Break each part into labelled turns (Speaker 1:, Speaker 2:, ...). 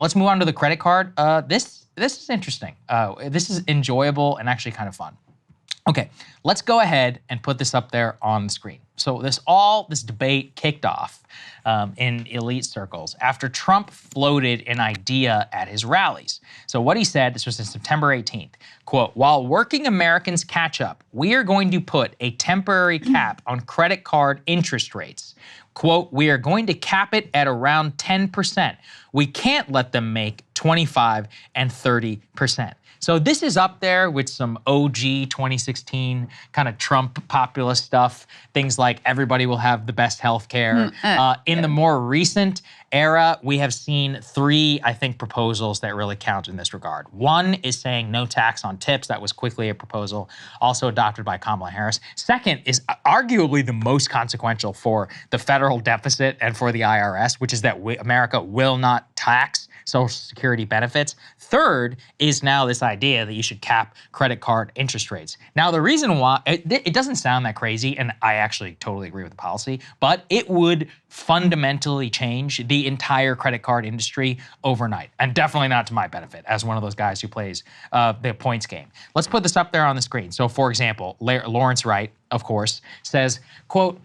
Speaker 1: Let's move on to the credit card. This is interesting. This is enjoyable and actually kind of fun. Okay, let's go ahead and put this up there on the screen. So this debate kicked off in elite circles after Trump floated an idea at his rallies. So what he said, this was on September 18th, quote, "While working Americans catch up, we are going to put a temporary cap on credit card interest rates. Quote, we are going to cap it at around 10%. We can't let them make 25 and 30%. So this is up there with some OG 2016 kind of Trump populist stuff, things like everybody will have the best health care. In the more recent era, we have seen three, I think, proposals that really count in this regard. One is saying no tax on tips. That was quickly a proposal also adopted by Kamala Harris. Second is arguably the most consequential for the federal deficit and for the IRS, which is that America will not tax Social Security benefits. Third is now this idea that you should cap credit card interest rates. Now, the reason why, it doesn't sound that crazy, and I actually totally agree with the policy, but it would fundamentally change the entire credit card industry overnight, and definitely not to my benefit as one of those guys who plays the points game. Let's put this up there on the screen. So, for example, Lawrence Wright, of course, says, quote,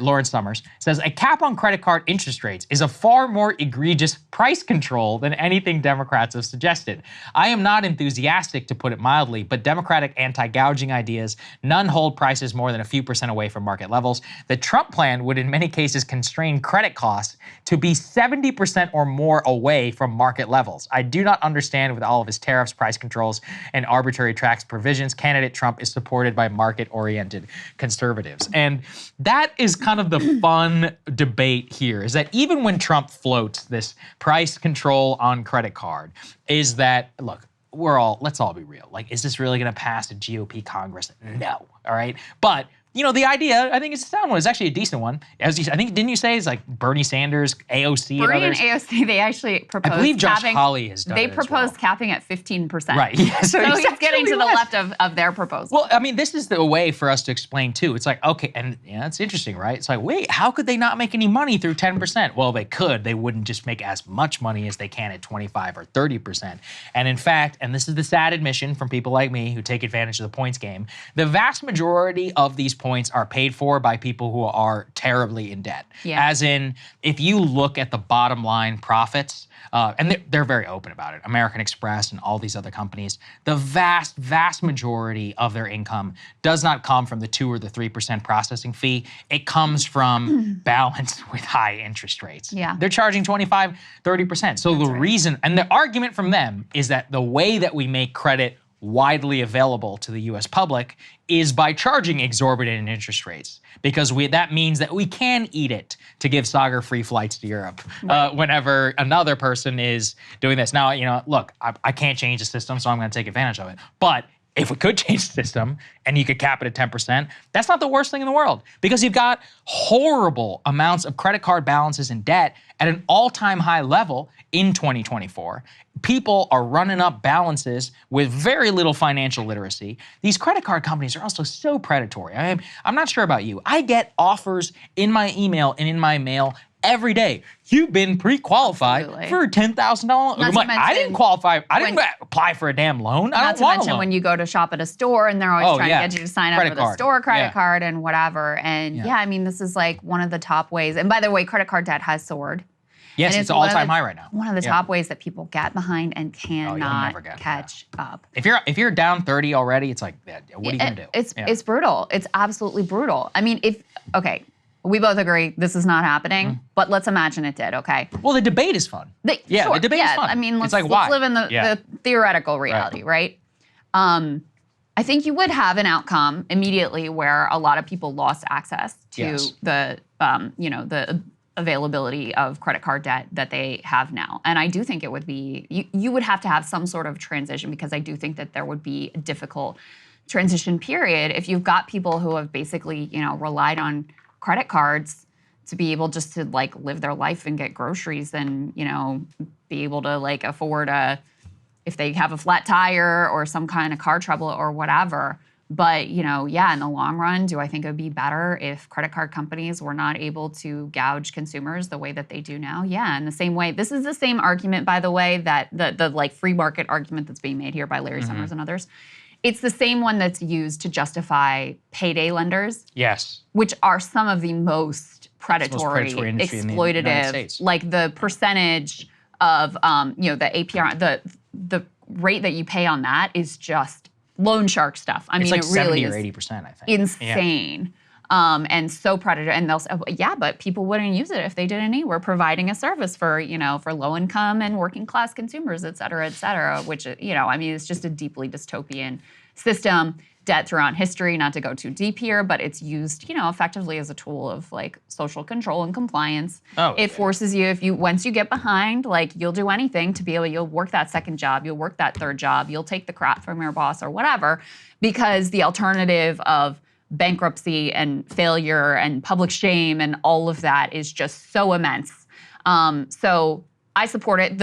Speaker 1: Lawrence Summers says, a cap on credit card interest rates is a far more egregious price control than anything Democrats have suggested. I am not enthusiastic, to put it mildly, but Democratic anti-gouging ideas, none hold prices more than a few percent away from market levels. The Trump plan would in many cases constrain credit costs to be 70% or more away from market levels. I do not understand, with all of his tariffs, price controls, and arbitrary tax provisions, candidate Trump is supported by market-oriented conservatives. And that is kind of the fun debate here, is that even when Trump floats this price control on credit card, is that, look, let's all be real. Like, is this really gonna pass a GOP Congress? No, all right? But you know, the idea, I think it's a sound one. It's actually a decent one. I think, didn't you say it's like Bernie Sanders, AOC,
Speaker 2: Bernie
Speaker 1: and others?
Speaker 2: and AOC, they actually proposed
Speaker 1: I believe Josh
Speaker 2: capping,
Speaker 1: Hawley has done
Speaker 2: They
Speaker 1: it
Speaker 2: proposed
Speaker 1: as well.
Speaker 2: capping at 15%.
Speaker 1: Right, yeah.
Speaker 2: So he's getting to the left of their proposal.
Speaker 1: Well, I mean, this is the way for us to explain too. It's like, okay, and yeah, it's interesting, right? It's like, wait, how could they not make any money through 10%? Well, they could. They wouldn't just make as much money as they can at 25 or 30%. And in fact, and this is the sad admission from people like me who take advantage of the points game, the vast majority of these points are paid for by people who are terribly in debt.
Speaker 2: Yeah.
Speaker 1: As in, if you look at the bottom line profits, and they're very open about it, American Express and all these other companies, the vast, vast majority of their income does not come from the 2 or the 3% processing fee. It comes from balance with high interest rates.
Speaker 2: Yeah.
Speaker 1: They're charging 25, 30%. So the reason, and the argument from them is that the way that we make credit widely available to the US public is by charging exorbitant interest rates, because that means that we can eat it to give Saagar free flights to Europe whenever another person is doing this. Now, you know, look, I can't change the system, so I'm gonna take advantage of it. But if we could change the system and you could cap it at 10%, that's not the worst thing in the world, because you've got horrible amounts of credit card balances and debt at an all-time high level in 2024. People are running up balances with very little financial literacy. These credit card companies are also so predatory. I'm not sure about you. I get offers in my email and in my mail every day. You've been pre-qualified for a $10,000 loan. I'm like, I didn't qualify. I didn't apply for a damn loan. I don't want a loan.
Speaker 2: Not to mention when you go to shop at a store and they're always trying to get you to sign up for the store credit card and whatever. And yeah, I mean, this is like one of the top ways. And by the way, credit card debt has soared.
Speaker 1: Yes, it's all-time high right now.
Speaker 2: One of the top ways that people get behind and cannot catch up.
Speaker 1: If you're down 30 already, it's like, what are you gonna do?
Speaker 2: It's brutal. It's absolutely brutal. I mean, okay, we both agree this is not happening, but let's imagine it did, okay?
Speaker 1: Well, the debate is fun. The debate is fun.
Speaker 2: I mean, let's live in the theoretical reality, right? I think you would have an outcome immediately where a lot of people lost access to the availability of credit card debt that they have now. And I do think it would be, you would have to have some sort of transition, because I do think that there would be a difficult transition period if you've got people who have basically, relied on credit cards to be able just to like live their life and get groceries and, be able to like afford if they have a flat tire or some kind of car trouble or whatever. But, yeah, in the long run, do I think it would be better if credit card companies were not able to gouge consumers the way that they do now? Yeah, in the same way. This is the same argument, by the way, that the like free market argument that's being made here by Larry Summers and others. It's the same one that's used to justify payday lenders.
Speaker 1: Yes.
Speaker 2: Which are some of the most predatory
Speaker 1: industry in the United
Speaker 2: exploitative,
Speaker 1: States.
Speaker 2: like the percentage of, the APR, the rate that you pay on that is just loan shark stuff. I
Speaker 1: It's
Speaker 2: mean,
Speaker 1: like
Speaker 2: it really
Speaker 1: 70 or
Speaker 2: is
Speaker 1: 80%, I think.
Speaker 2: insane. And so predatory. And they'll say, yeah, but people wouldn't use it if they didn't need. We're providing a service for, for low income and working class consumers, et cetera, which, I mean, it's just a deeply dystopian system. Debt throughout history, not to go too deep here, but it's used, effectively as a tool of like social control and compliance. It forces you, once you get behind, like you'll do anything to be able, you'll work that second job, you'll work that third job, you'll take the crap from your boss or whatever, because the alternative of bankruptcy and failure and public shame and all of that is just so immense. So I support it.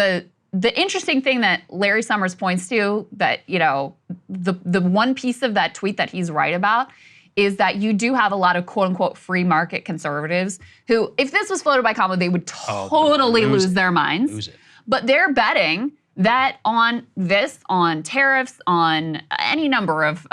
Speaker 2: The interesting thing that Larry Summers points to that, the one piece of that tweet that he's right about is that you do have a lot of quote unquote free market conservatives who, if this was floated by Kamala, they would totally lose their minds.
Speaker 1: Lose it.
Speaker 2: But they're betting that on tariffs, on any number of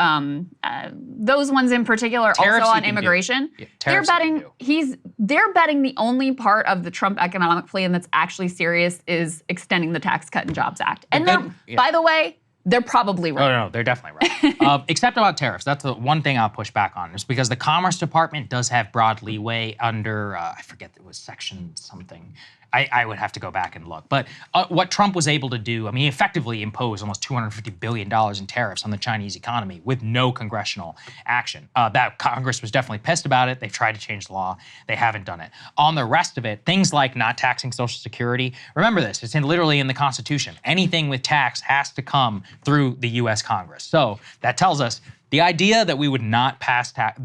Speaker 2: those ones in particular,
Speaker 1: Tariffs
Speaker 2: also on immigration.
Speaker 1: Yeah,
Speaker 2: they're betting
Speaker 1: betting
Speaker 2: they're betting the only part of the Trump economic plan that's actually serious is extending the Tax Cut and Jobs Act. And by the way, they're probably right.
Speaker 1: No, they're definitely right. Except about tariffs. That's the one thing I'll push back on, is because the Commerce Department does have broad leeway under, I forget, it was section something. I would have to go back and look. But what Trump was able to do, I mean, he effectively imposed almost $250 billion in tariffs on the Chinese economy with no congressional action. That Congress was definitely pissed about it. They've tried to change the law. They haven't done it. On the rest of it, things like not taxing Social Security, remember this, it's literally in the Constitution. Anything with tax has to come through the U.S. Congress. So that tells us the idea that we would not pass that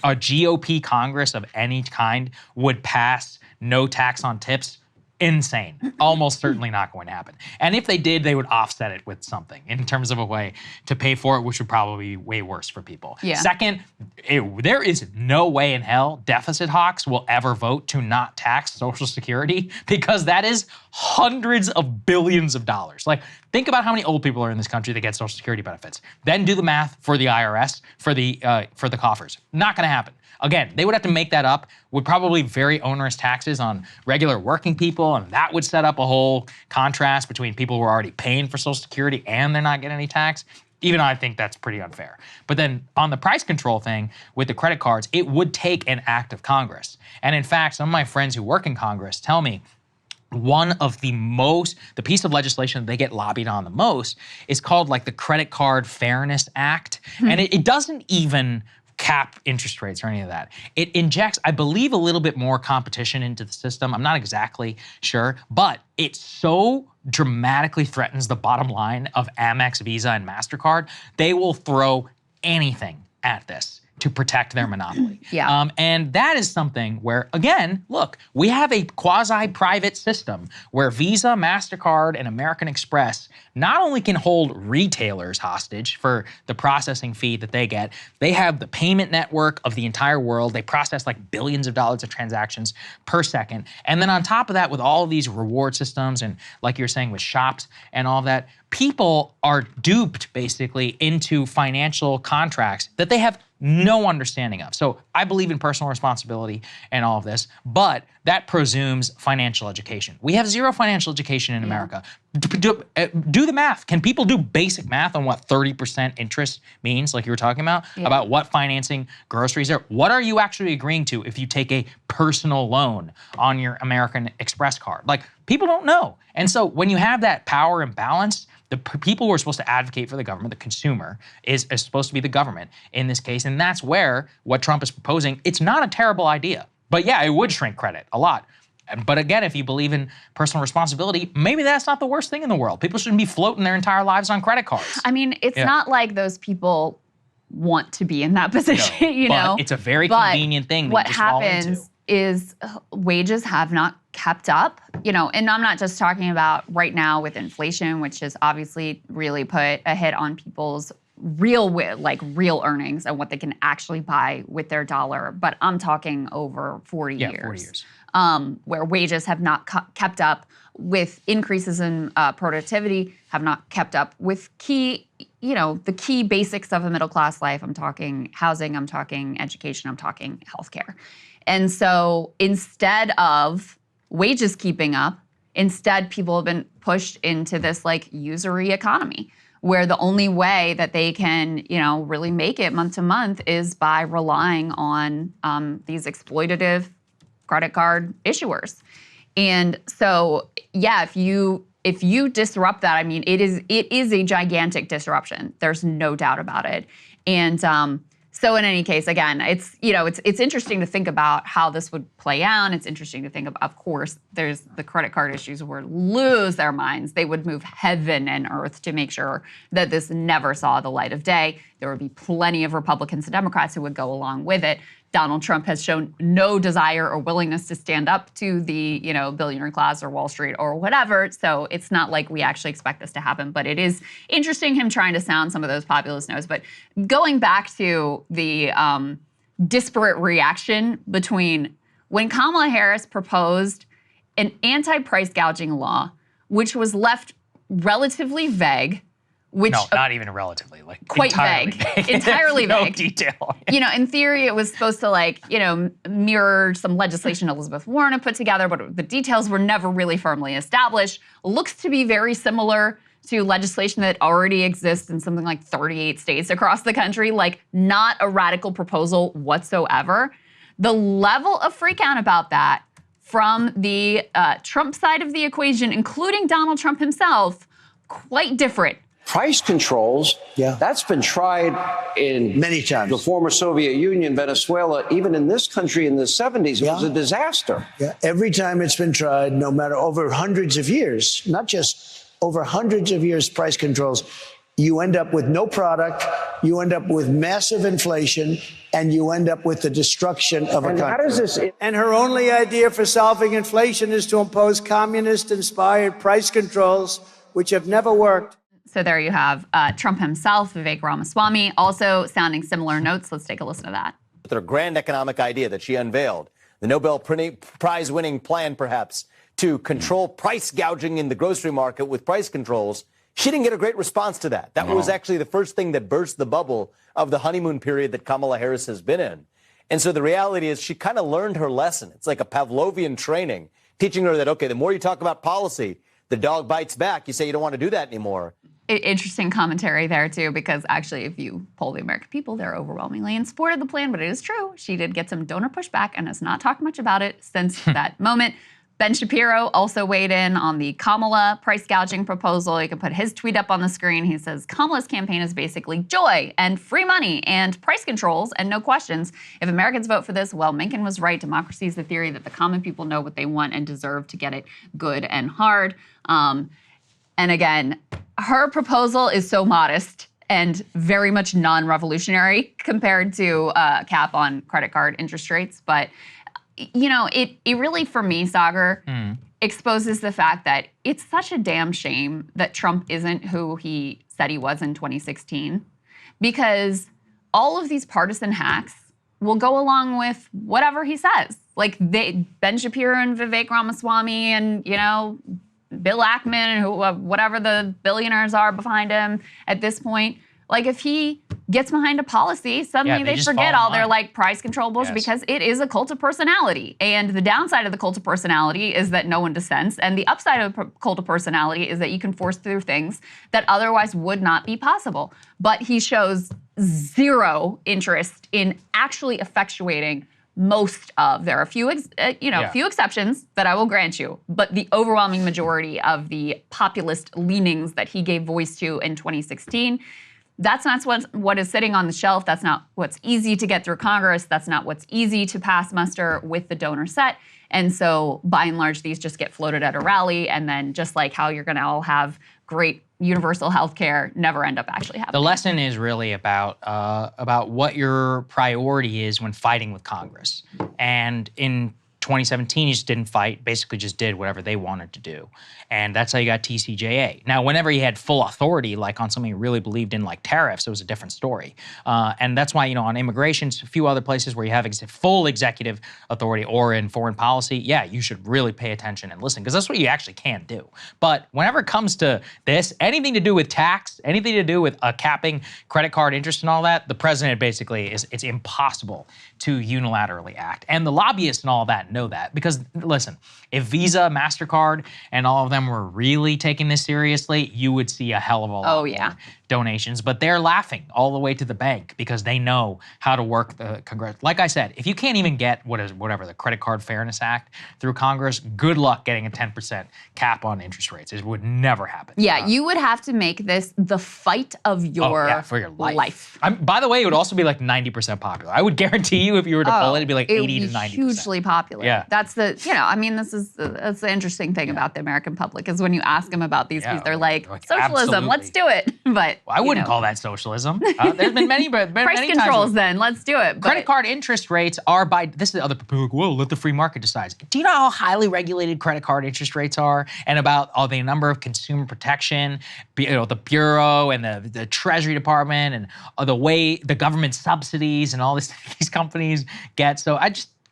Speaker 1: a GOP Congress of any kind would pass no tax on tips, insane. Almost certainly not going to happen. And if they did, they would offset it with something in terms of a way to pay for it, which would probably be way worse for people.
Speaker 2: Yeah.
Speaker 1: Second, there is no way in hell deficit hawks will ever vote to not tax Social Security, because that is hundreds of billions of dollars. Like, think about how many old people are in this country that get Social Security benefits. Then do the math for the IRS, for the coffers. Not going to happen. Again, they would have to make that up with probably very onerous taxes on regular working people, and that would set up a whole contrast between people who are already paying for Social Security and they're not getting any tax. Even I think that's pretty unfair. But then on the price control thing with the credit cards, it would take an act of Congress. And in fact, some of my friends who work in Congress tell me one of the piece of legislation that they get lobbied on the most is called like the Credit Card Fairness Act. And it doesn't even cap interest rates or any of that. It injects, I believe, a little bit more competition into the system. I'm not exactly sure, but it so dramatically threatens the bottom line of Amex, Visa, and MasterCard, they will throw anything at this to protect their monopoly.
Speaker 2: Yeah.
Speaker 1: And that is something where, again, look, we have a quasi-private system where Visa, MasterCard, and American Express not only can hold retailers hostage for the processing fee that they get, they have the payment network of the entire world. They process like billions of dollars of transactions per second. And then on top of that, with all of these reward systems and like you're saying with shops and all of that, people are duped basically into financial contracts that they have no understanding of. So I believe in personal responsibility and all of this, but that presumes financial education. We have zero financial education in America. Do the math. Can people do basic math on what 30% interest means, like you were talking about what financing groceries are? What are you actually agreeing to if you take a personal loan on your American Express card? Like, people don't know. And so when you have that power imbalance, the people who are supposed to advocate for the government, the consumer, is supposed to be the government in this case. And that's where what Trump is proposing, it's not a terrible idea. But yeah, it would shrink credit a lot. But again, if you believe in personal responsibility, maybe that's not the worst thing in the world. People shouldn't be floating their entire lives on credit cards.
Speaker 2: I mean, it's not like those people want to be in that position, you know?
Speaker 1: It's a very convenient thing that
Speaker 2: what
Speaker 1: you just fall into.
Speaker 2: happens is wages have not kept up, you know, and I'm not just talking about right now with inflation, which has obviously really put a hit on people's real earnings and what they can actually buy with their dollar. But I'm talking over 40 years.
Speaker 1: 40 years.
Speaker 2: Where wages have not kept up with increases in productivity, have not kept up with the key basics of a middle class life. I'm talking housing, I'm talking education, I'm talking healthcare. And so instead of wages keeping up, instead people have been pushed into this like usury economy, where the only way that they can, really make it month to month is by relying on these exploitative credit card issuers. And so, yeah, if you disrupt that, I mean, it is a gigantic disruption. There's no doubt about it. And so in any case, again, it's interesting to think about how this would play out. It's interesting to think of course, there's the credit card issues would lose their minds. They would move heaven and earth to make sure that this never saw the light of day. There would be plenty of Republicans and Democrats who would go along with it. Donald Trump has shown no desire or willingness to stand up to the, billionaire class or Wall Street or whatever. So it's not like we actually expect this to happen. But it is interesting him trying to sound some of those populist notes. But going back to the disparate reaction between when Kamala Harris proposed an anti-price gouging law, which was left relatively vague, which
Speaker 1: no, not even relatively, like
Speaker 2: quite vague, entirely
Speaker 1: no
Speaker 2: vague.
Speaker 1: Detail.
Speaker 2: In theory, it was supposed to mirror some legislation Elizabeth Warren had put together, but the details were never really firmly established. Looks to be very similar to legislation that already exists in something like 38 states across the country, like not a radical proposal whatsoever. The level of freak out about that from the Trump side of the equation, including Donald Trump himself, quite different.
Speaker 3: Price controls, that's been tried in
Speaker 4: many times.
Speaker 3: The former Soviet Union, Venezuela, even in this country in the 70s, it was a disaster.
Speaker 4: Yeah, every time it's been tried, no matter over hundreds of years, not just over hundreds of years, price controls, you end up with no product, you end up with massive inflation, and you end up with the destruction of a country.
Speaker 3: How does this...
Speaker 4: And her only idea for solving inflation is to impose communist-inspired price controls, which have never worked.
Speaker 2: So there you have Trump himself, Vivek Ramaswamy, also sounding similar notes. Let's take a listen to that.
Speaker 5: Their grand economic idea that she unveiled, the Nobel Prize-winning plan, perhaps, to control price gouging in the grocery market with price controls, she didn't get a great response to that. That was actually the first thing that burst the bubble of the honeymoon period that Kamala Harris has been in. And so the reality is she kind of learned her lesson. It's like a Pavlovian training, teaching her that, okay, the more you talk about policy, the dog bites back. You say you don't want to do that anymore.
Speaker 2: Interesting commentary there, too, because actually, if you poll the American people, they're overwhelmingly in support of the plan. But it is true. She did get some donor pushback and has not talked much about it since that moment. Ben Shapiro also weighed in on the Kamala price gouging proposal. You can put his tweet up on the screen. He says, Kamala's campaign is basically joy and free money and price controls and no questions. If Americans vote for this, well, Mencken was right. Democracy is the theory that the common people know what they want and deserve to get it good and hard. And again, her proposal is so modest and very much non-revolutionary compared to a cap on credit card interest rates. But, it really, for me, Saagar, exposes the fact that it's such a damn shame that Trump isn't who he said he was in 2016, because all of these partisan hacks will go along with whatever he says. Like Ben Shapiro and Vivek Ramaswamy and, Bill Ackman and whatever the billionaires are behind him at this point. Like, if he gets behind a policy, suddenly they forget all their price control bullshit, because it is a cult of personality. And the downside of the cult of personality is that no one dissents. And the upside of the cult of personality is that you can force through things that otherwise would not be possible. But he shows zero interest in actually effectuating most of. There are a few, few exceptions that I will grant you, but the overwhelming majority of the populist leanings that he gave voice to in 2016, that's not what is sitting on the shelf. That's not what's easy to get through Congress. That's not what's easy to pass muster with the donor set. And so, by and large, these just get floated at a rally, and then just like how you're going to all have great universal health care, never end up actually happening.
Speaker 1: The lesson is really about what your priority is when fighting with Congress. And in 2017, he just didn't fight, basically just did whatever they wanted to do. And that's how you got TCJA. Now, whenever he had full authority, like on something he really believed in, like tariffs, it was a different story. And that's why, on immigration, a few other places where you have full executive authority, or in foreign policy, yeah, you should really pay attention and listen, because that's what you actually can do. But whenever it comes to this, anything to do with tax, anything to do with capping credit card interest and all that, the president basically it's impossible to unilaterally act. And the lobbyists and all that know that, because listen, if Visa, MasterCard, and all of them were really taking this seriously, you would see a hell of a lot more donations. But they're laughing all the way to the bank because they know how to work the Congress. Like I said, if you can't even get whatever the Credit Card Fairness Act through Congress, good luck getting a 10% cap on interest rates. It would never happen.
Speaker 2: Yeah, you would have to make this the fight of your,
Speaker 1: for your life. By the way, it would also be like 90% popular. I would guarantee you if you were to pull it, it'd be like 80 to 90%.
Speaker 2: Hugely popular.
Speaker 1: Yeah.
Speaker 2: That's the, that's the interesting thing about the American public, is when you ask them about these things, they're like socialism, let's do it. But
Speaker 1: I wouldn't call that socialism. There's been many,
Speaker 2: price
Speaker 1: many
Speaker 2: controls
Speaker 1: times
Speaker 2: then, let's do it.
Speaker 1: Credit card interest rates are this is the other people like, whoa, let the free market decide. Do you know how highly regulated credit card interest rates are, and about the number of consumer protection, the Bureau and the Treasury Department, and the way the government subsidies and all these companies get? So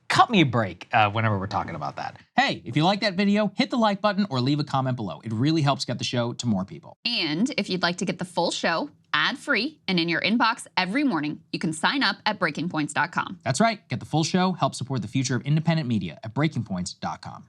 Speaker 1: cut me a break whenever we're talking about that. Hey, if you like that video, hit the like button or leave a comment below. It really helps get the show to more people.
Speaker 2: And if you'd like to get the full show ad-free and in your inbox every morning, you can sign up at breakingpoints.com.
Speaker 1: That's right. Get the full show, help support the future of independent media at breakingpoints.com.